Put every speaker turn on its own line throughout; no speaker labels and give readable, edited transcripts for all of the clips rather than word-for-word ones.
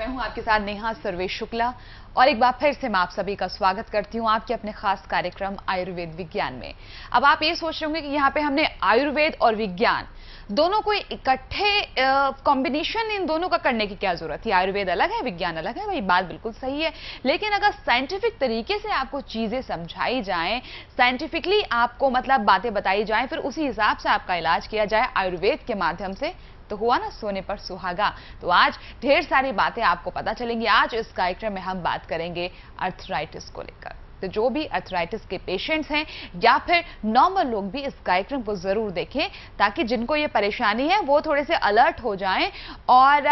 मैं हूं आपके साथ नेहा सर्वेश शुक्ला और एक बार फिर से मैं आप सभी का स्वागत करती हूं आपके अपने खास कार्यक्रम आयुर्वेद विज्ञान में। अब आप ये सोच रहे होंगे कि यहाँ पे हमने आयुर्वेद और विज्ञान दोनों को इकट्ठे कॉम्बिनेशन इन दोनों का करने की क्या जरूरत है? आयुर्वेद अलग है, विज्ञान अलग है। भाई बात बिल्कुल सही है, लेकिन अगर साइंटिफिक तरीके से आपको चीजें समझाई जाएं, साइंटिफिकली आपको मतलब बातें बताई जाएं, फिर उसी हिसाब से आपका इलाज किया जाए आयुर्वेद के माध्यम से, तो हुआ ना सोने पर सुहागा। तो आज ढेर सारी बातें आपको पता चलेंगी। आज इस कार्यक्रम में हम बात करेंगे अर्थराइटिस को लेकर। तो जो भी अर्थराइटिस के पेशेंट्स हैं या फिर नॉर्मल लोग भी इस कार्यक्रम को जरूर देखें, ताकि जिनको ये परेशानी है वो थोड़े से अलर्ट हो जाएं और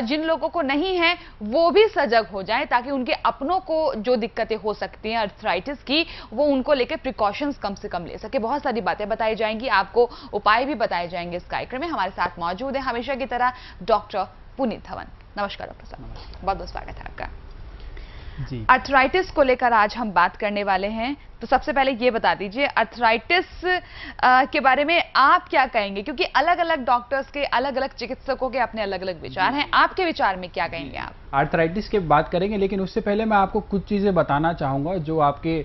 जिन लोगों को नहीं है वो भी सजग हो जाएं, ताकि उनके अपनों को जो दिक्कतें हो सकती हैं अर्थराइटिस की, वो उनको लेकर प्रिकॉशंस कम से कम ले सके। बहुत सारी बातें बताई जाएंगी, आपको उपाय भी बताए जाएंगे इस कार्यक्रम में। हमारे साथ मौजूद है हमेशा की तरह डॉक्टर पुनीत धवन। नमस्कार डॉक्टर साहब, बहुत बहुत स्वागत है आपका जी। अर्थराइटिस को लेकर आज हम बात करने वाले हैं, तो सबसे पहले ये बता दीजिए अर्थराइटिस के बारे में आप क्या कहेंगे, क्योंकि अलग अलग डॉक्टर्स के, अलग अलग चिकित्सकों के अपने अलग अलग विचार हैं। आपके विचार में क्या कहेंगे आप?
अर्थराइटिस की बात करेंगे, लेकिन उससे पहले मैं आपको कुछ चीजें बताना चाहूंगा जो आपके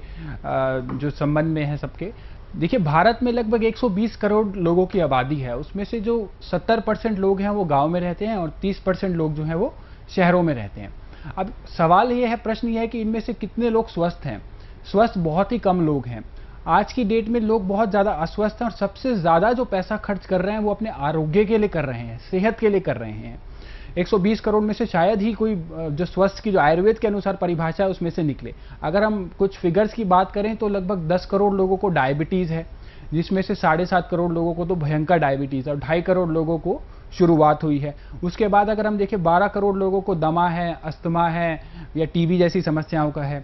जो संबंध में है सबके। देखिए, भारत में लगभग 120 करोड़ लोगों की आबादी है। उसमें से जो 70% लोग हैं वो गांव में रहते हैं और 30% लोग जो हैं वो शहरों में रहते हैं। अब सवाल ये है, प्रश्न ये है कि इनमें से कितने लोग स्वस्थ हैं? स्वस्थ बहुत ही कम लोग हैं। आज की डेट में लोग बहुत ज़्यादा अस्वस्थ हैं और सबसे ज़्यादा जो पैसा खर्च कर रहे हैं वो अपने आरोग्य के लिए कर रहे हैं, सेहत के लिए कर रहे हैं। 120 करोड़ में से शायद ही कोई जो स्वस्थ की जो आयुर्वेद के अनुसार परिभाषा है उसमें से निकले। अगर हम कुछ फिगर्स की बात करें तो लगभग 10 करोड़ लोगों को डायबिटीज़ है, जिसमें से 7.5 करोड़ लोगों को तो भयंकर डायबिटीज़ और 2.5 करोड़ लोगों को शुरुआत हुई है। उसके बाद अगर हम देखें 12 करोड़ लोगों को दमा है, अस्थमा है या टीबी जैसी समस्याओं का है।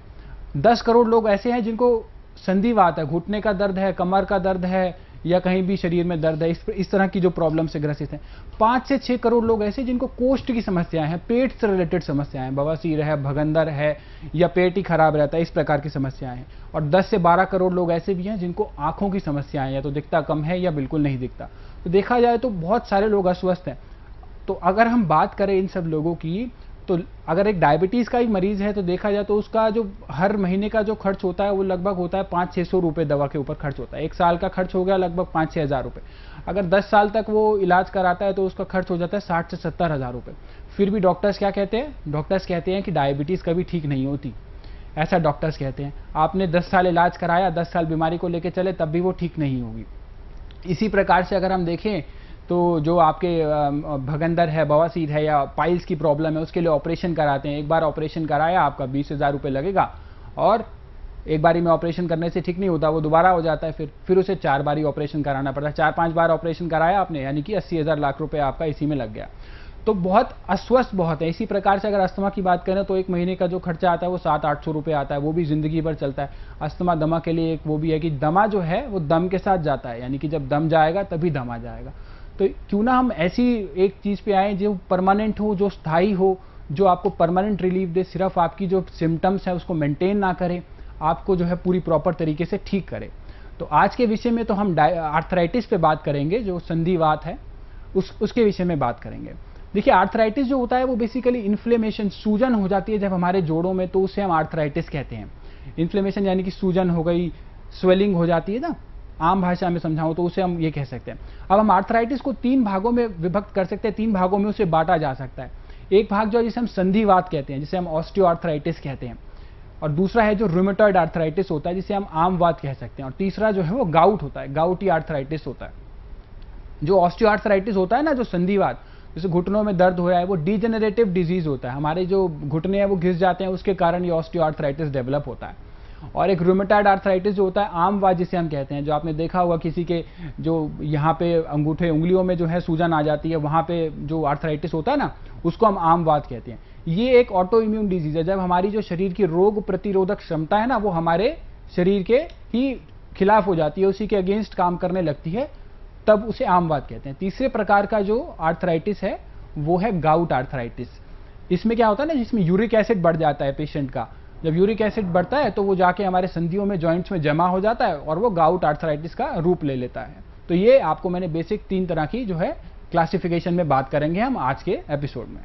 10 करोड़ लोग ऐसे हैं जिनको संधिवात है, घुटने का दर्द है, कमर का दर्द है या कहीं भी शरीर में दर्द है, इस तरह की जो प्रॉब्लम से ग्रसित हैं। 5 से 6 करोड़ लोग ऐसे जिनको कोष्ठ की समस्याएं हैं, पेट से रिलेटेड समस्याएं, बवासीर है, भगंदर है या पेट ही खराब रहता है, इस प्रकार की समस्याएं हैं। और 10 से 12 करोड़ लोग ऐसे भी हैं जिनको आंखों की समस्याएं, या तो दिखता कम है या बिल्कुल नहीं दिखता। तो देखा जाए तो बहुत सारे लोग अस्वस्थ हैं। तो अगर हम बात करें इन सब लोगों की, तो अगर एक डायबिटीज़ का ही मरीज है तो देखा जाए तो उसका जो हर महीने का जो खर्च होता है वो लगभग होता है 500-600 रुपये दवा के ऊपर खर्च होता है। 1 साल का खर्च हो गया लगभग 5-6 हज़ार रुपये। अगर 10 साल तक वो इलाज कराता है तो उसका खर्च हो जाता है 60 से 70 हज़ार रुपये। फिर भी डॉक्टर्स क्या कहते हैं? डॉक्टर्स कहते हैं कि डायबिटीज़ कभी ठीक नहीं होती, ऐसा डॉक्टर्स कहते हैं। आपने 10 साल इलाज कराया, 10 साल बीमारी को लेकर चले, तब भी वो ठीक नहीं होगी। इसी प्रकार से अगर हम देखें तो जो आपके भगंदर है, बवासीर है या पाइल्स की प्रॉब्लम है, उसके लिए ऑपरेशन कराते हैं। एक बार ऑपरेशन कराया आपका 20 हज़ार रुपये लगेगा, और एक बारी में ऑपरेशन करने से ठीक नहीं होता, वो दोबारा हो जाता है। फिर उसे 4 बारी ऑपरेशन कराना पड़ता है। 4-5 बार ऑपरेशन कराया आपने, यानी कि 80 हज़ार लाख रुपये आपका इसी में लग गया। तो बहुत अस्वस्थ बहुत है। इसी प्रकार से अगर अस्थमा की बात करें तो एक महीने का जो खर्चा आता है वो 700-800 रुपये आता है, वो भी ज़िंदगी भर चलता है। अस्थमा दमा के लिए एक वो भी है कि दमा जो है वो दम के साथ जाता है, यानी कि जब दम जाएगा तभी दम आ जाएगा। तो क्यों ना हम ऐसी एक चीज़ पे आए जो परमानेंट हो, जो स्थायी हो, जो आपको परमानेंट रिलीफ दे, सिर्फ आपकी जो सिम्टम्स है उसको मेंटेन ना करे, आपको जो है पूरी प्रॉपर तरीके से ठीक करे। तो आज के विषय में तो हम आर्थराइटिस पे बात करेंगे, जो संधिवात है उसके विषय में बात करेंगे। देखिए, आर्थराइटिस जो होता है वो बेसिकली इन्फ्लेमेशन, सूजन हो जाती है जब हमारे जोड़ों में, तो उसे हम आर्थराइटिस कहते हैं। इन्फ्लेमेशन यानी कि सूजन हो गई, स्वेलिंग हो जाती है ना, आम भाषा में समझाऊं तो उसे हम ये कह सकते हैं। अब हम आर्थराइटिस को 3 भागों में विभक्त कर सकते हैं, 3 भागों में उसे बांटा जा सकता है। एक भाग जो है जिसे हम संधिवात कहते हैं, जिसे हम ऑस्टियोआर्थराइटिस कहते हैं, और दूसरा है जो रूमेटॉइड आर्थराइटिस होता है, जिसे हम आमवात कह सकते हैं, और तीसरा जो है वो गाउट होता है, गाउटी आर्थराइटिस होता है। जो ऑस्टियोआर्थराइटिस होता है ना, जो संधिवात, जैसे घुटनों में दर्द हो रहा है, वो डिजेनरेटिव डिजीज होता है। हमारे जो घुटने हैं वो घिस जाते हैं, उसके कारण ये ऑस्टियोआर्थराइटिस डेवलप होता है। और एक रूमेटॉइड आर्थराइटिस जो होता है आमवात जिसे हम कहते हैं, जो आपने देखा होगा किसी के जो यहाँ पे अंगूठे उंगलियों में जो है सूजन आ जाती है, वहाँ पे जो आर्थराइटिस होता है ना, उसको हम आमवात कहते हैं। ये एक ऑटो इम्यून डिजीज है। जब हमारी जो शरीर की रोग प्रतिरोधक क्षमता है ना, वो हमारे शरीर के ही खिलाफ हो जाती है, उसी के अगेंस्ट काम करने लगती है, तब उसे आमवात कहते हैं। तीसरे प्रकार का जो आर्थराइटिस है वो है गाउट आर्थराइटिस। इसमें क्या होता है ना, जिसमें यूरिक एसिड बढ़ जाता है पेशेंट का। जब यूरिक एसिड बढ़ता है तो वो जाके हमारे संधियों में, जॉइंट्स में जमा हो जाता है और वो गाउट आर्थराइटिस का रूप ले लेता है। तो ये आपको मैंने बेसिक 3 तरह की जो है क्लासिफिकेशन में बात करेंगे हम आज के एपिसोड में।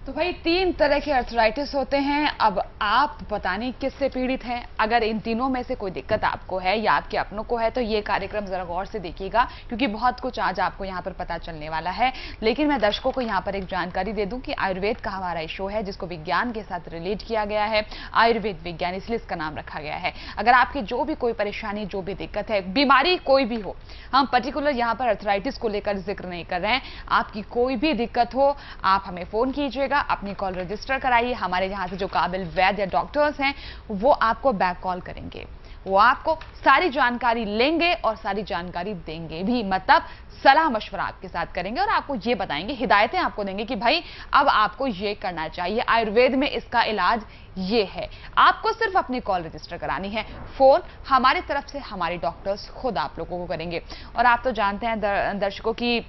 तो भाई 3 तरह के अर्थराइटिस होते हैं। अब आप पता नहीं किससे पीड़ित हैं। अगर इन तीनों में से कोई दिक्कत आपको है या आपके अपनों को है तो ये कार्यक्रम जरा गौर से देखिएगा, क्योंकि बहुत कुछ आज आपको यहाँ पर पता चलने वाला है। लेकिन मैं दर्शकों को यहाँ पर एक जानकारी दे दूं कि आयुर्वेद का हमारा एक शो है जिसको विज्ञान के साथ रिलेट किया गया है, आयुर्वेद विज्ञान, इसलिए इसका नाम रखा गया है। अगर आपकी जो भी कोई परेशानी, जो भी दिक्कत है, बीमारी कोई भी हो, हम पर्टिकुलर यहाँ पर अर्थराइटिस को लेकर जिक्र नहीं कर रहे हैं, आपकी कोई भी दिक्कत हो आप हमें फोन कीजिएगा, अपनी कॉल रजिस्टर कराइए। हमारे यहाँ से जो काबिल वैद्य या डॉक्टर्स हैं वो आपको बैक कॉल करेंगे, वो आपको सारी जानकारी लेंगे और सारी जानकारी देंगे भी, मतलब सलाह मशवरा आपके साथ करेंगे और आपको ये बताएंगे, हिदायतें आपको देंगे कि भाई अब आपको ये करना चाहिए, आयुर्वेद में इसका इलाज ये है। आपको सिर्फ अपनी कॉल रजिस्टर करानी है, फोन हमारी तरफ से हमारे डॉक्टर्स खुद आप लोगों को करेंगे। और आप तो जानते हैं दर्शकों की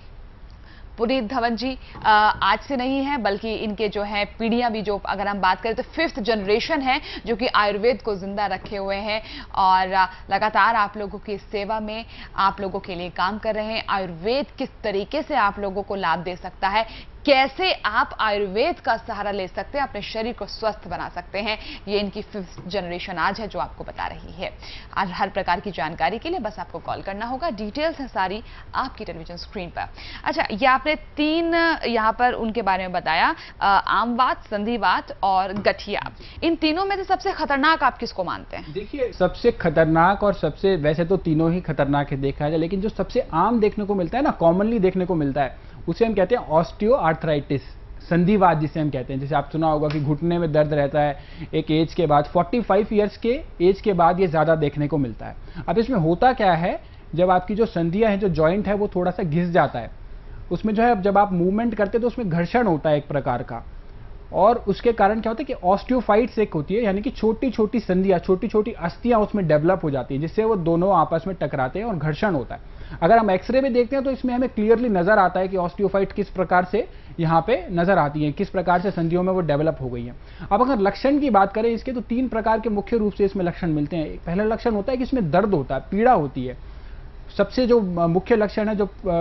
पुनीत धवन जी आज से नहीं है, बल्कि इनके जो है पीढ़ियां भी, जो अगर हम बात करें तो 5th जनरेशन है जो कि आयुर्वेद को जिंदा रखे हुए हैं और लगातार आप लोगों की सेवा में, आप लोगों के लिए काम कर रहे हैं। आयुर्वेद किस तरीके से आप लोगों को लाभ दे सकता है, कैसे आप आयुर्वेद का सहारा ले सकते हैं, अपने शरीर को स्वस्थ बना सकते हैं, ये इनकी 5th जनरेशन आज है जो आपको बता रही है। आज हर प्रकार की जानकारी के लिए बस आपको कॉल करना होगा, डिटेल्स है सारी आपकी टेलीविजन स्क्रीन पर। अच्छा, ये आपने 3 यहाँ पर उनके बारे में बताया, आमवात, संधिवात और गठिया। इन तीनों में से सबसे खतरनाक आप किसको मानते हैं?
देखिए, सबसे खतरनाक और सबसे, वैसे तो तीनों ही खतरनाक है देखा जाए, लेकिन जो सबसे आम देखने को मिलता है ना, कॉमनली देखने को मिलता है, उसे हम कहते हैं ऑस्टियो आर्थराइटिस, संधिवात जिसे हम कहते हैं। जैसे आप सुना होगा कि घुटने में दर्द रहता है एक एज के बाद, 45 ईयर्स के एज के बाद ये ज़्यादा देखने को मिलता है। अब इसमें होता क्या है, जब आपकी जो संधियाँ हैं, जो जॉइंट है, वो थोड़ा सा घिस जाता है, उसमें जो है जब आप मूवमेंट करते हैं तो उसमें घर्षण होता है एक प्रकार का, और उसके कारण क्या होता है कि ऑस्टियोफाइट्स एक होती है, यानी कि छोटी छोटी संधियाँ, छोटी छोटी अस्थियाँ उसमें डेवलप हो जाती है, जिससे वो दोनों आपस में टकराते हैं और घर्षण होता है। अगर हम एक्सरे में देखते हैं तो इसमें हमें क्लियरली नजर आता है कि ऑस्टियोफाइट किस प्रकार से यहाँ पे नजर आती है, किस प्रकार से संधियों में वो डेवलप हो गई है। अब अगर लक्षण की बात करें इसके, तो 3 प्रकार के मुख्य रूप से इसमें लक्षण मिलते हैं। पहला लक्षण होता है कि इसमें दर्द होता है, पीड़ा होती है। सबसे जो मुख्य लक्षण है,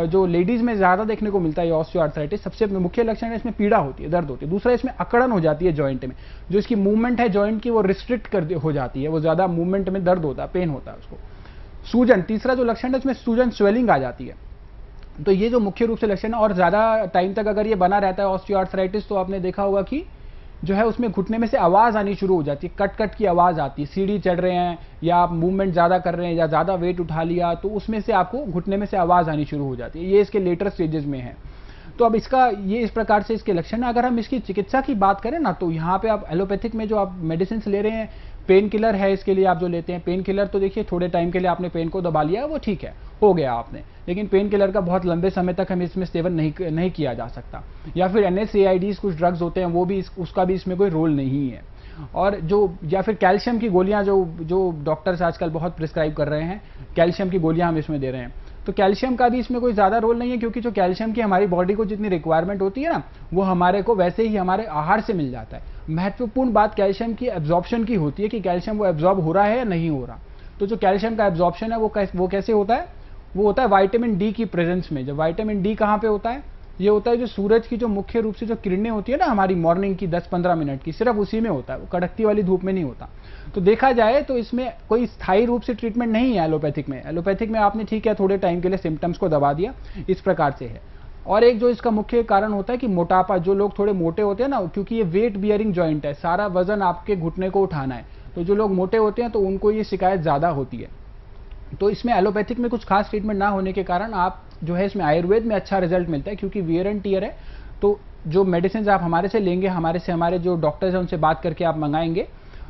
जो लेडीज में ज्यादा देखने को मिलता है ऑस्टियोआर्थराइटिस, सबसे मुख्य लक्षण है इसमें पीड़ा होती है, दर्द होती है। दूसरा, इसमें अकड़न हो जाती है जॉइंट में, जो इसकी मूवमेंट है जॉइंट की वो रिस्ट्रिक्ट हो जाती है, वो ज्यादा मूवमेंट में दर्द होता है, पेन होता है उसको। सूजन, तीसरा जो लक्षण है इसमें सूजन, स्वेलिंग आ जाती है। तो ये जो मुख्य रूप से लक्षण है, और ज्यादा टाइम तक अगर ये बना रहता है ऑस्टियोआर्थराइटिस, तो आपने देखा होगा कि जो है उसमें घुटने में से आवाज आनी शुरू हो जाती है, कट कट की आवाज आती है। सीढ़ी चढ़ रहे हैं या आप मूवमेंट ज्यादा कर रहे हैं या ज्यादा वेट उठा लिया, तो उसमें से आपको घुटने में से आवाज आनी शुरू हो जाती है। ये इसके लेटर स्टेजेस में है। तो अब इसका ये इस प्रकार से इसके लक्षण है। अगर हम इसकी चिकित्सा की बात करें ना, तो यहाँ पे आप एलोपैथिक में जो आप मेडिसिन ले रहे हैं, पेन किलर है इसके लिए आप जो लेते हैं, पेन किलर तो देखिए थोड़े टाइम के लिए आपने पेन को दबा लिया, वो ठीक है, हो गया आपने, लेकिन पेन किलर का बहुत लंबे समय तक हमें इसमें सेवन नहीं किया जा सकता। या फिर NSAIDs कुछ ड्रग्स होते हैं, वो भी उसका भी इसमें कोई रोल नहीं है। और जो या फिर कैल्शियम की गोलियां जो डॉक्टर्स आजकल बहुत प्रिस्क्राइब कर रहे हैं, कैल्शियम की गोलियां हम इसमें दे रहे हैं, तो कैल्शियम का भी इसमें कोई ज़्यादा रोल नहीं है, क्योंकि जो कैल्शियम की हमारी बॉडी को जितनी रिक्वायरमेंट होती है ना, वो हमारे को वैसे ही हमारे आहार से मिल जाता है। महत्वपूर्ण बात कैल्शियम की एब्जॉर्प्शन की होती है कि कैल्शियम वो एब्जॉर्ब हो रहा है या नहीं हो रहा। तो जो कैल्शियम का एब्जॉर्प्शन है वो कैसे होता है, वो होता है विटामिन डी की प्रेजेंस में। जब विटामिन डी कहाँ पे होता है, ये होता है जो सूरज की जो मुख्य रूप से जो किरणें होती है ना हमारी मॉर्निंग की 10-15 मिनट की, सिर्फ उसी में होता है, वो कड़कती वाली धूप में नहीं होता। तो देखा जाए तो इसमें कोई स्थायी रूप से ट्रीटमेंट नहीं है एलोपैथिक में। एलोपैथिक में आपने ठीक है थोड़े टाइम के लिए सिम्टम्स को दबा दिया, इस प्रकार से है। और एक जो इसका मुख्य कारण होता है कि मोटापा, जो लोग थोड़े मोटे होते हैं ना, क्योंकि ये वेट बियरिंग जॉइंट है, सारा वजन आपके घुटने को उठाना है, तो जो लोग मोटे होते हैं तो उनको ये शिकायत ज्यादा होती है। तो इसमें एलोपैथिक में कुछ खास ट्रीटमेंट ना होने के कारण आप जो है इसमें आयुर्वेद में अच्छा रिजल्ट मिलता है, क्योंकि वियर एंड टियर है। तो जो मेडिसिन आप हमारे से लेंगे, हमारे जो डॉक्टर्स हैं उनसे बात करके आप मंगाएंगे,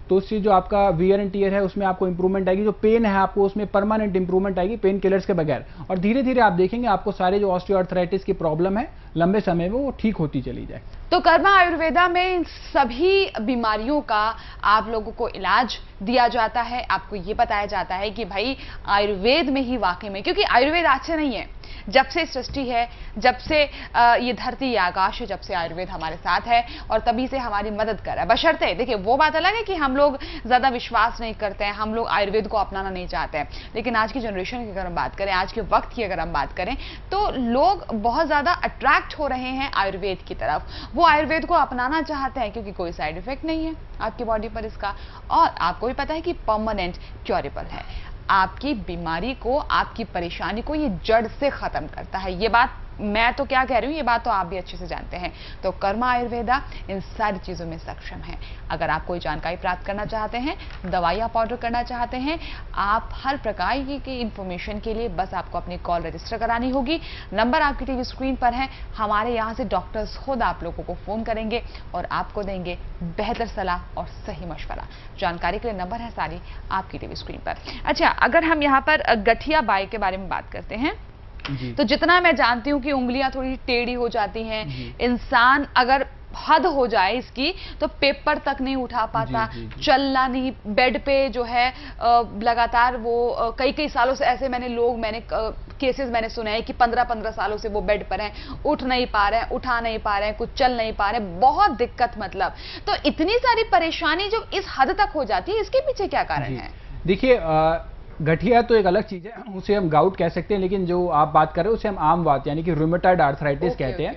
तो उससे जो आपका वियर एंड टियर है उसमें आपको इंप्रूवमेंट आएगी। जो पेन है आपको उसमें परमानेंट इंप्रूवमेंट आएगी पेन किलर्स के बगैर। और धीरे धीरे आप देखेंगे आपको सारे जो ऑस्टियोआर्थराइटिस की प्रॉब्लम है लंबे समय में वो ठीक होती चली जाए।
तो कर्मा आयुर्वेदा में इन सभी बीमारियों का आप लोगों को इलाज दिया जाता है। आपको ये बताया जाता है कि भाई आयुर्वेद में ही वाकई में, क्योंकि आयुर्वेद आज से नहीं है, जब से सृष्टि है, जब से ये धरती ये आकाश है, जब से आयुर्वेद हमारे साथ है और तभी से हमारी मदद कर रहा है। बशर्ते देखिए वो बात अलग है कि हम लोग ज्यादा विश्वास नहीं करते हैं, हम लोग आयुर्वेद को अपनाना नहीं चाहते हैं, लेकिन आज की जनरेशन की अगर हम बात करें, आज के वक्त की अगर हम बात करें, तो लोग बहुत ज्यादा अट्रैक्ट हो रहे हैं आयुर्वेद की तरफ। वो आयुर्वेद को अपनाना चाहते हैं क्योंकि कोई साइड इफेक्ट नहीं है आपकी बॉडी पर इसका, और आपको भी पता है कि परमानेंट क्योरेबल है। आपकी बीमारी को, आपकी परेशानी को ये जड़ से खत्म करता है। ये बात मैं तो क्या कह रही हूं, ये बात तो आप भी अच्छे से जानते हैं। तो कर्मा आयुर्वेदा इन सारी चीजों में सक्षम है। अगर आप कोई जानकारी प्राप्त करना चाहते हैं, दवाई आप ऑर्डर करना चाहते हैं, आप हर प्रकार की इंफॉर्मेशन के लिए बस आपको अपनी कॉल रजिस्टर करानी होगी। नंबर आपकी टीवी स्क्रीन पर है। हमारे यहाँ से डॉक्टर्स खुद आप लोगों को फोन करेंगे और आपको देंगे बेहतर सलाह और सही मशवरा। जानकारी के लिए नंबर है सारी आपकी टीवी स्क्रीन पर। अच्छा, अगर हम यहाँ पर गठिया बाई के बारे में बात करते हैं, तो जितना मैं जानती हूँ कि उंगलियां थोड़ी टेढ़ी हो जाती हैं, इंसान अगर हद हो जाए इसकी तो पेपर तक नहीं उठा पाता, चलना नहीं, बेड पे जो है लगातार वो कई सालों से ऐसे मैंने केसेस मैंने सुने हैं कि 15-15 सालों से वो बेड पर हैं, उठ नहीं पा रहे हैं, उठा नहीं पा रहे हैं, कुछ चल नहीं पा रहे हैं, बहुत दिक्कत। मतलब तो इतनी सारी परेशानी जो इस हद तक हो जाती है, इसके पीछे क्या कारण है?
देखिए, गठिया तो एक अलग चीज है, उसे हम गाउट कह सकते हैं, लेकिन जो आप बात कर रहे हो उसे हम आम बात यानी कि रूमेटॉइड आर्थराइटिस कहते हैं।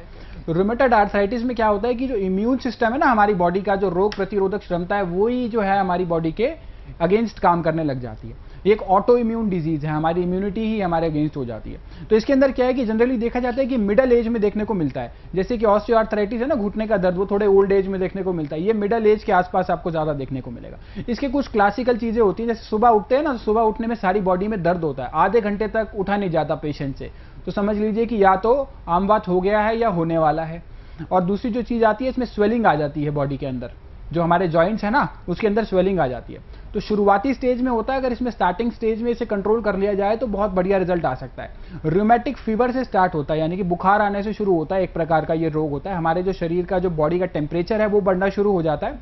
रूमेटॉइड आर्थराइटिस में क्या होता है कि जो इम्यून सिस्टम है ना हमारी बॉडी का, जो रोग प्रतिरोधक क्षमता है, वही जो है हमारी बॉडी के अगेंस्ट काम करने लग जाती है। एक ऑटो इम्यून डिजीज है, हमारी इम्यूनिटी ही हमारे अगेंस्ट हो जाती है। तो इसके अंदर क्या है कि जनरली देखा जाता है कि मिडिल एज में देखने को मिलता है। जैसे कि ऑस्टियोआर्थराइटिस है ना, घुटने का दर्द, वो थोड़े ओल्ड एज में देखने को मिलता है। ये मिडिल एज के आसपास आपको ज्यादा देखने को मिलेगा। इसके कुछ क्लासिकल चीजें होती हैं, जैसे सुबह उठते हैं ना, सुबह उठने में सारी बॉडी में दर्द होता है, आधे घंटे तक उठा नहीं जाता पेशेंट से, तो समझ लीजिए कि या तो आम बात हो गया है या होने वाला है। और दूसरी जो चीज आती है, इसमें स्वेलिंग आ जाती है बॉडी के अंदर, जो हमारे जॉइंट्स है ना उसके अंदर स्वेलिंग आ जाती है। तो शुरुआती स्टेज में होता है, अगर इसमें स्टार्टिंग स्टेज में इसे कंट्रोल कर लिया जाए तो बहुत बढ़िया रिजल्ट आ सकता है। रूमेटिक फीवर से स्टार्ट होता है, यानी कि बुखार आने से शुरू होता है, एक प्रकार का ये रोग होता है। हमारे जो शरीर का जो बॉडी का टेम्परेचर है वो बढ़ना शुरू हो जाता है,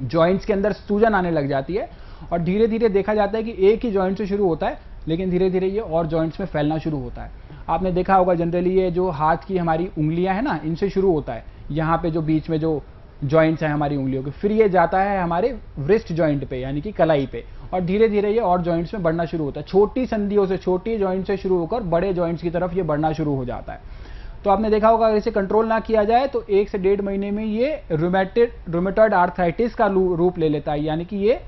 जॉइंट्स के अंदर सूजन आने लग जाती है, और धीरे धीरे देखा जाता है कि एक ही जॉइंट से शुरू होता है, लेकिन धीरे धीरे ये और जॉइंट्स में फैलना शुरू होता है। आपने देखा होगा जनरली ये जो हाथ की हमारी उंगलियां हैं ना, इनसे शुरू होता है, यहाँ पे जो बीच में जो जॉइंट्स हैं हमारी उंगलियों के, फिर ये जाता है हमारे व्रिस्ट जॉइंट पे यानी कि कलाई पे, और धीरे धीरे ये और जॉइंट्स में बढ़ना शुरू होता है। छोटी संधियों से, छोटी जॉइंट से शुरू होकर बड़े जॉइंट्स की तरफ ये बढ़ना शुरू हो जाता है। तो आपने देखा होगा, अगर इसे कंट्रोल ना किया जाए तो 1 से 1.5 महीने में ये रूमेटॉइड आर्थराइटिस का रूप ले लेता है, यानी कि ये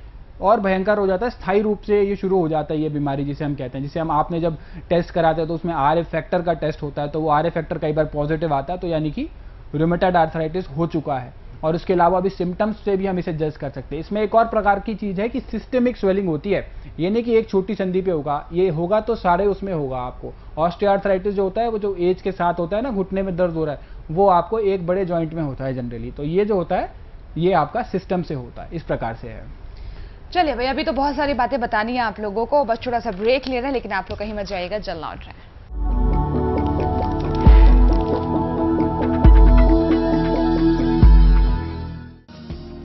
और भयंकर हो जाता है, स्थायी रूप से ये शुरू हो जाता है ये बीमारी, जिसे हम कहते हैं। जिसे हम आपने जब टेस्ट कराते हैं तो उसमें RF फैक्टर का टेस्ट होता है, तो वो RF फैक्टर कई बार पॉजिटिव आता है, तो यानी कि रूमेटॉइड आर्थराइटिस हो चुका है। और उसके अलावा अभी सिम्टम्स से भी हम इसे जज कर सकते हैं। इसमें एक और प्रकार की चीज है कि सिस्टेमिक स्वेलिंग होती है, ये नहीं कि एक छोटी संधि पे होगा, ये होगा तो सारे उसमें होगा आपको। ऑस्टियोआर्थराइटिस जो होता है वो जो एज के साथ होता है ना, घुटने में दर्द हो रहा है, वो आपको एक बड़े जॉइंट में होता है जनरली। तो ये जो होता है ये आपका सिस्टम से होता है, इस प्रकार से है।
चलिए भाई, अभी तो बहुत सारी बातें बतानी है आप लोगों को, बस थोड़ा सा ब्रेक ले रहे हैं, लेकिन आप लोग कहीं मत जाइएगा, जल्द लौट रहे हैं।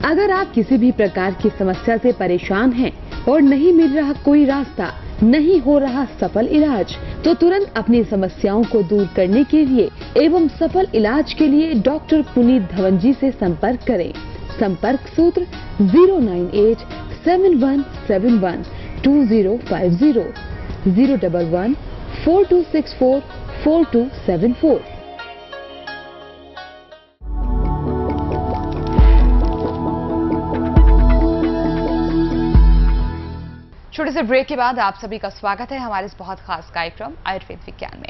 अगर आप किसी भी प्रकार की समस्या से परेशान हैं और नहीं मिल रहा कोई रास्ता, नहीं हो रहा सफल इलाज, तो तुरंत अपनी समस्याओं को दूर करने के लिए एवं सफल इलाज के लिए डॉक्टर पुनीत धवन जी से संपर्क करें। संपर्क सूत्र 09871712050 011-4264-4274।
छोटे से ब्रेक के बाद आप सभी का स्वागत है हमारे इस बहुत खास कार्यक्रम आयुर्वेद विज्ञान में।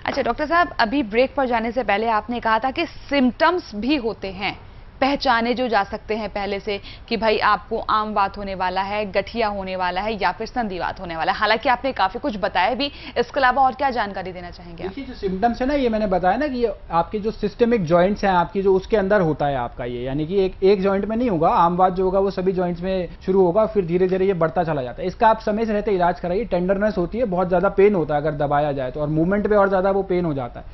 अच्छा डॉक्टर साहब, अभी ब्रेक पर जाने से पहले आपने कहा था कि सिम्टम्स भी होते हैं, पहचाने जो जा सकते हैं पहले से, कि भाई आपको आम बात होने वाला है, गठिया होने वाला है, या फिर संधिवात होने वाला है। हालांकि आपने काफी कुछ बताया भी, इसके अलावा और क्या जानकारी देना चाहेंगे?
देखिए, जो सिम्टम्स है ना, ये मैंने बताया ना कि ये आपके जो सिस्टेमिक जॉइंट्स हैं आपकी, जो उसके अंदर होता है आपका ये, यानी कि एक जॉइंट में नहीं होगा, आम बात जो होगा वो सभी जॉइंट्स में शुरू होगा, फिर धीरे धीरे ये बढ़ता चला जाता है। इसका आप समय से रहते इलाज कराइए। टेंडरनेस होती है, बहुत ज्यादा पेन होता है अगर दबाया जाए तो, और मूवमेंट पे और ज्यादा वो पेन हो जाता है।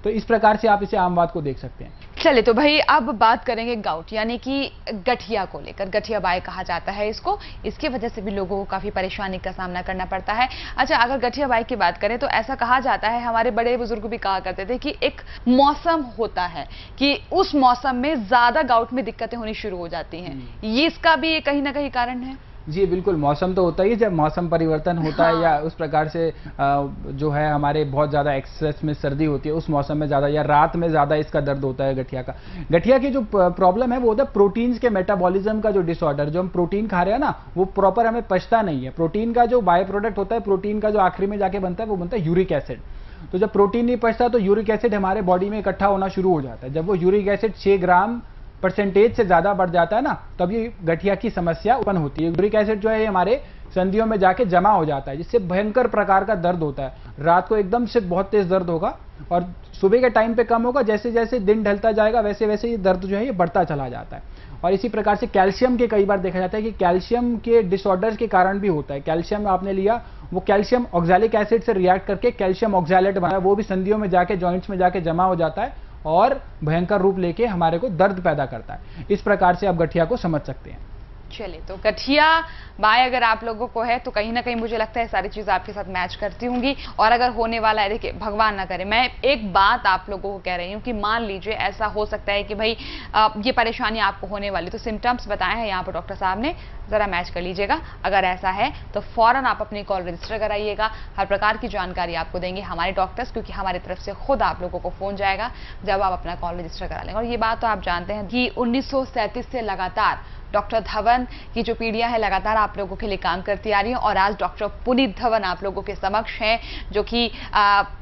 तो इस प्रकार से आप इसे आम बात को देख सकते हैं।
चलिए, तो भाई अब बात करेंगे गाउट यानी कि गठिया को लेकर। गठिया बाय कहा जाता है इसको, इसकी वजह से भी लोगों को काफी परेशानी का सामना करना पड़ता है। अच्छा, अगर गठिया बाय की बात करें तो ऐसा कहा जाता है, हमारे बड़े बुजुर्ग भी कहा करते थे कि एक मौसम होता है कि उस मौसम में ज्यादा गाउट में दिक्कतें होनी शुरू हो जाती हैं। ये इसका भी कहीं ना कहीं कारण है।
जी बिल्कुल, मौसम तो होता ही है, जब मौसम परिवर्तन होता है या उस प्रकार से जो है हमारे बहुत ज़्यादा एक्सेस में सर्दी होती है, उस मौसम में ज़्यादा या रात में ज़्यादा इसका दर्द होता है गठिया का। गठिया की जो प्रॉब्लम है वो होता है प्रोटीन्स के मेटाबॉलिज्म का जो डिसऑर्डर। जो हम प्रोटीन खा रहे हैं ना, वो प्रॉपर हमें पचता नहीं है। प्रोटीन का जो बाय प्रोडक्ट होता है, प्रोटीन का जो आखिरी में जाके बनता है, वो बनता है यूरिक एसिड। तो जब प्रोटीन नहीं पचता तो यूरिक एसिड हमारे बॉडी में इकट्ठा होना शुरू हो जाता है। जब वो यूरिक एसिड 6 ग्राम % से ज्यादा बढ़ जाता है ना, तब ये गठिया की समस्या उत्पन्न होती है। यूरिक एसिड जो है ये हमारे संधियों में जाके जमा हो जाता है, जिससे भयंकर प्रकार का दर्द होता है। रात को एकदम से बहुत तेज दर्द होगा और सुबह के टाइम पे कम होगा। जैसे जैसे दिन ढलता जाएगा वैसे वैसे ये दर्द जो है ये बढ़ता चला जाता है। और इसी प्रकार से कैल्शियम के कई बार देखा जाता है कि कैल्शियम के डिसऑर्डर्स के कारण भी होता है। कैल्शियम आपने लिया, वो कैल्शियम ऑक्सैलिक एसिड से रिएक्ट करके कैल्शियम ऑक्सैलेट बना, वो भी संधियों में जाके जॉइंट्स में जाके जमा हो जाता है और भयंकर रूप लेके हमारे को दर्द पैदा करता है। इस प्रकार से आप गठिया को समझ सकते हैं।
चलिए, तो गठिया बाय अगर आप लोगों को है तो कहीं ना कहीं मुझे लगता है सारी चीज़ आपके साथ मैच करती होंगी। और अगर होने वाला है, देखिए भगवान ना करे, मैं एक बात आप लोगों को कह रही हूँ कि मान लीजिए ऐसा हो सकता है कि भाई ये परेशानी आपको होने वाली, तो सिम्टम्स बताए हैं यहाँ पर डॉक्टर साहब ने, ज़रा मैच कर लीजिएगा। अगर ऐसा है तो फ़ौरन आप अपनी कॉल रजिस्टर कराइएगा। हर प्रकार की जानकारी आपको देंगे हमारे डॉक्टर्स, क्योंकि हमारी तरफ से खुद आप लोगों को फ़ोन जाएगा जब आप अपना कॉल रजिस्टर करा लेंगे। और ये बात तो आप जानते हैं कि 1937 से लगातार डॉक्टर धवन की जो पीढ़ियां है लगातार आप लोगों के लिए काम करती आ रही है। और आज डॉक्टर पुनीत धवन आप लोगों के समक्ष हैं, जो कि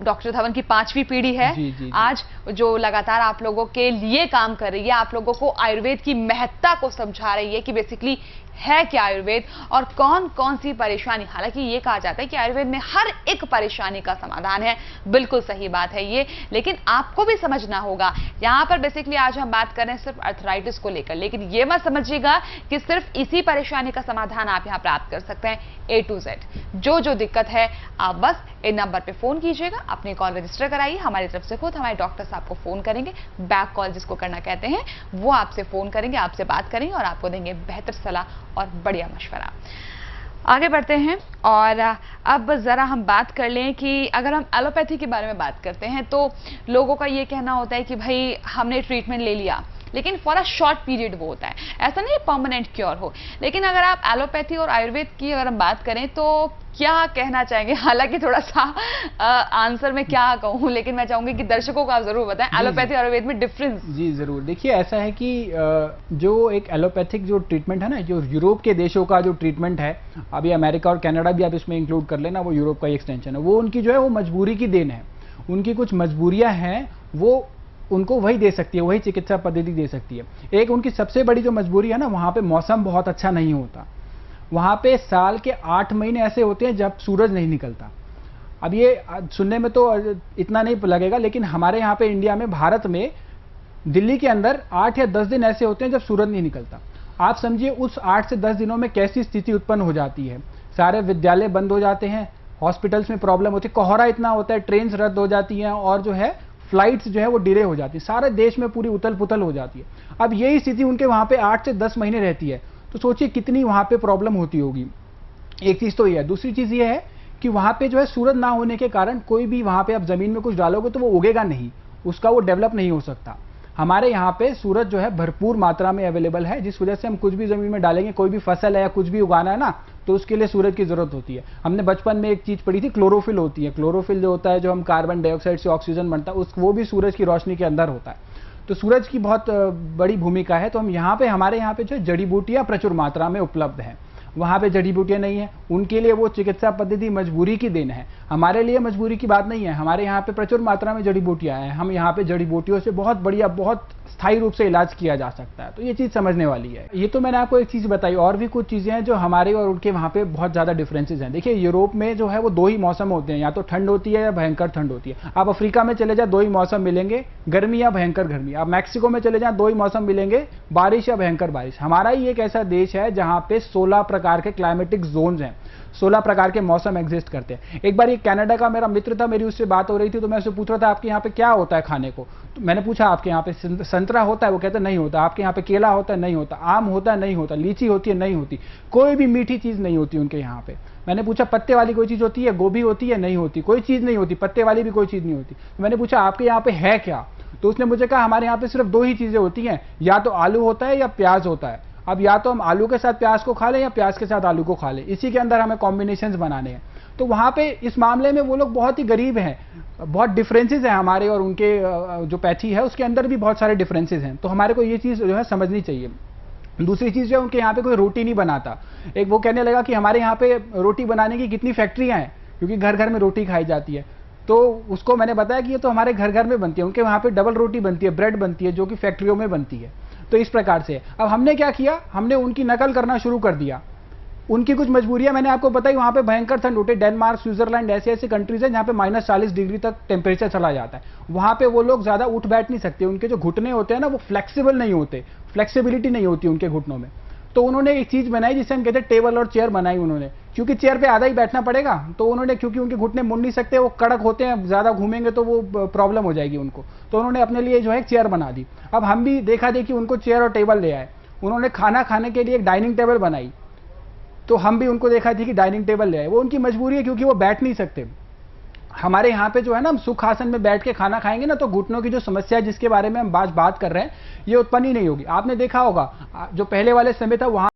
डॉक्टर धवन की 5वीं पीढ़ी है। जी। आज जो लगातार आप लोगों के लिए काम कर रही है, आप लोगों को आयुर्वेद की महत्ता को समझा रही है कि बेसिकली है क्या आयुर्वेद और कौन कौन सी परेशानी। हालांकि ये कहा जाता है कि आयुर्वेद में हर एक परेशानी का समाधान है, बिल्कुल सही बात है ये, लेकिन आपको भी समझना होगा। यहाँ पर बेसिकली आज हम बात कर रहे हैं सिर्फ अर्थराइटिस को लेकर, लेकिन ये मत समझिएगा कि सिर्फ इसी परेशानी का समाधान आप यहाँ प्राप्त कर सकते हैं। A to Z जो दिक्कत है आप बस इन नंबर पे फोन कीजिएगा, अपनी कॉल रजिस्टर कराइए। हमारी तरफ से खुद हमारे डॉक्टर्स आपको फोन करेंगे, बैक कॉल जिसको करना कहते हैं, वो आपसे फोन करेंगे, आपसे बात करेंगे और आपको देंगे बेहतर सलाह और बढ़िया मशवरा। आगे बढ़ते हैं और अब ज़रा हम बात कर लें कि अगर हम एलोपैथी के बारे में बात करते हैं तो लोगों का ये कहना होता है कि भाई हमने ट्रीटमेंट ले लिया, लेकिन फॉर अ शॉर्ट पीरियड वो होता है, ऐसा नहीं परमानेंट क्योर हो। लेकिन अगर आप एलोपैथी और आयुर्वेद की अगर हम बात करें तो क्या कहना चाहेंगे? हालांकि थोड़ा सा आंसर में क्या कहूँ, लेकिन मैं चाहूंगी कि दर्शकों को आप जरूर बताएं एलोपैथी और आयुर्वेद में डिफरेंस।
जी जरूर, देखिए ऐसा है कि जो एक एलोपैथिक जो ट्रीटमेंट है ना, जो यूरोप के देशों का जो ट्रीटमेंट है, अभी अमेरिका और कनाडा भी आप इसमें इंक्लूड कर लेना, वो यूरोप का एक्सटेंशन है। वो उनकी जो है वो मजबूरी की देन है, उनकी कुछ मजबूरियां हैं, वो उनको वही दे सकती है, वही चिकित्सा पद्धति दे सकती है। एक उनकी सबसे बड़ी जो मजबूरी है ना, वहाँ पे मौसम बहुत अच्छा नहीं होता। वहाँ पे साल के 8 महीने ऐसे होते हैं जब सूरज नहीं निकलता। अब ये सुनने में तो इतना नहीं लगेगा, लेकिन हमारे यहाँ पे इंडिया में, भारत में, दिल्ली के अंदर 8 या 10 दिन ऐसे होते हैं जब सूरज नहीं निकलता। आप समझिए उस 8 से 10 दिनों में कैसी स्थिति उत्पन्न हो जाती है। सारे विद्यालय बंद हो जाते हैं, हॉस्पिटल्स में प्रॉब्लम होती है, कोहरा इतना होता है, ट्रेन रद्द हो जाती हैं और जो है फ्लाइट्स जो है वो डिले हो जाती है, सारे देश में पूरी उथल पुथल हो जाती है। अब यही स्थिति उनके वहाँ पे 8 से 10 महीने रहती है, तो सोचिए कितनी वहाँ पे प्रॉब्लम होती होगी। एक चीज़ तो ये है। दूसरी चीज़ ये है कि वहाँ पे जो है सूरज ना होने के कारण कोई भी वहाँ पे आप ज़मीन में कुछ डालोगे तो वो उगेगा नहीं, उसका वो डेवलप नहीं हो सकता। हमारे यहाँ पे सूरज जो है भरपूर मात्रा में अवेलेबल है, जिस वजह से हम कुछ भी ज़मीन में डालेंगे, कोई भी फसल है या कुछ भी उगाना है ना, तो उसके लिए सूरज की ज़रूरत होती है। हमने बचपन में एक चीज़ पढ़ी थी, क्लोरोफिल होती है। क्लोरोफिल जो होता है, जो हम कार्बन डाइऑक्साइड से ऑक्सीजन बनता है, वो भी सूरज की रोशनी के अंदर होता है। तो सूरज की बहुत बड़ी भूमिका है। तो हम यहाँ पे, हमारे यहाँ पे जो जड़ी बूटियाँ प्रचुर मात्रा में उपलब्ध हैं, वहाँ पे जड़ी बूटियाँ नहीं है, उनके लिए वो चिकित्सा पद्धति मजबूरी की देन है। हमारे लिए मजबूरी की बात नहीं है, हमारे यहाँ पे प्रचुर मात्रा में जड़ी बूटियाँ हैं, हम यहाँ पे जड़ी बूटियों से बहुत बढ़िया, बहुत स्थायी रूप से इलाज किया जा सकता है। तो ये चीज़ समझने वाली है। ये तो मैंने आपको एक चीज़ बताई, और भी कुछ चीज़ें हैं जो हमारे और उनके वहाँ पे बहुत ज़्यादा डिफरेंसेस हैं। देखिए यूरोप में जो है वो 2 ही मौसम होते हैं, या तो ठंड होती है या भयंकर ठंड होती है। आप अफ्रीका में चले जाए 2 ही मौसम मिलेंगे, गर्मी या भयंकर गर्मी। आप मैक्सिको में चले जाए 2 ही मौसम मिलेंगे, बारिश या भयंकर बारिश। हमारा ही एक ऐसा देश है जहाँ पे 16 प्रकार के क्लाइमेटिक जोन्स हैं, 16 प्रकार के मौसम एग्जिस्ट करते हैं। एक बार ये कनाडा का मेरा मित्र था, मेरी उससे बात हो रही थी, तो मैं उससे पूछ रहा था आपके यहाँ पे क्या होता है खाने को। तो मैंने पूछा आपके यहाँ पे संतरा होता है, वो कहता नहीं होता। आपके यहाँ पे केला होता है, नहीं होता। आम होता है, नहीं होता। लीची होती है, नहीं होती। कोई भी मीठी चीज नहीं होती उनके यहाँ पे। मैंने पूछा पत्ते वाली कोई चीज होती है, गोभी होती है, नहीं होती। कोई चीज नहीं होती, पत्ते वाली भी कोई चीज नहीं होती। तो मैंने पूछा आपके यहाँ पे है क्या, तो उसने मुझे कहा हमारे यहाँ पे सिर्फ 2 ही चीजें होती हैं, या तो आलू होता है या प्याज होता है। अब या तो हम आलू के साथ प्याज को खा लें या प्याज के साथ आलू को खा लें, इसी के अंदर हमें कॉम्बिनेशंस बनाने हैं। तो वहां पे इस मामले में वो लोग बहुत ही गरीब हैं, बहुत डिफरेंसेस हैं हमारे और उनके जो पैथी है उसके अंदर भी बहुत सारे डिफरेंसेस हैं। तो हमारे को ये चीज जो है समझनी चाहिए। दूसरी चीज जो है, उनके यहाँ पे कोई रोटी नहीं बनाता। एक वो कहने लगा कि हमारे यहाँ पे रोटी बनाने की कितनी फैक्ट्रियां हैं, क्योंकि घर घर में रोटी खाई जाती है। तो उसको मैंने बताया कि ये तो हमारे घर घर में बनती है, उनके वहाँ पे डबल रोटी बनती है, ब्रेड बनती है, जो कि फैक्ट्रियों में बनती है। तो इस प्रकार से अब हमने क्या किया, हमने उनकी नकल करना शुरू कर दिया। उनकी कुछ मजबूरियां मैंने आपको बताई, वहां पे भयंकर ठंड होती है। डेनमार्क, स्विट्जरलैंड ऐसे ऐसे कंट्रीज हैं जहां पे -40 डिग्री तक टेम्परेचर चला जाता है। वहां पे वो लोग ज्यादा उठ बैठ नहीं सकते, उनके जो घुटने होते हैं ना वो फ्लेक्सिबल नहीं होते, फ्लेक्सिबिलिटी नहीं होती उनके घुटनों में। तो उन्होंने एक चीज बनाई जिसे हम कहते हैं टेबल और चेयर बनाई उन्होंने, क्योंकि चेयर पे आधा ही बैठना पड़ेगा। तो उन्होंने, क्योंकि उनके घुटने मुड़ नहीं सकते, वो कड़क होते हैं, ज्यादा घूमेंगे तो वो प्रॉब्लम हो जाएगी उनको। तो उन्होंने अपने लिए जो है एक चेयर बना दी। अब हम भी देखा देखी उनको चेयर और टेबल ले आए। उन्होंने खाना खाने के लिए एक डाइनिंग टेबल बनाई, तो हम भी उनको देखा थी कि डाइनिंग टेबल ले आए। वो उनकी मजबूरी है, क्योंकि वो बैठ नहीं सकते। हमारे यहाँ पे जो है ना, हम सुख आसन में बैठ के खाना खाएंगे ना, तो घुटनों की जो समस्या है जिसके बारे में हम बात कर रहे हैं, ये उत्पन्न ही नहीं होगी। आपने देखा होगा जो पहले वाले समय था, वहां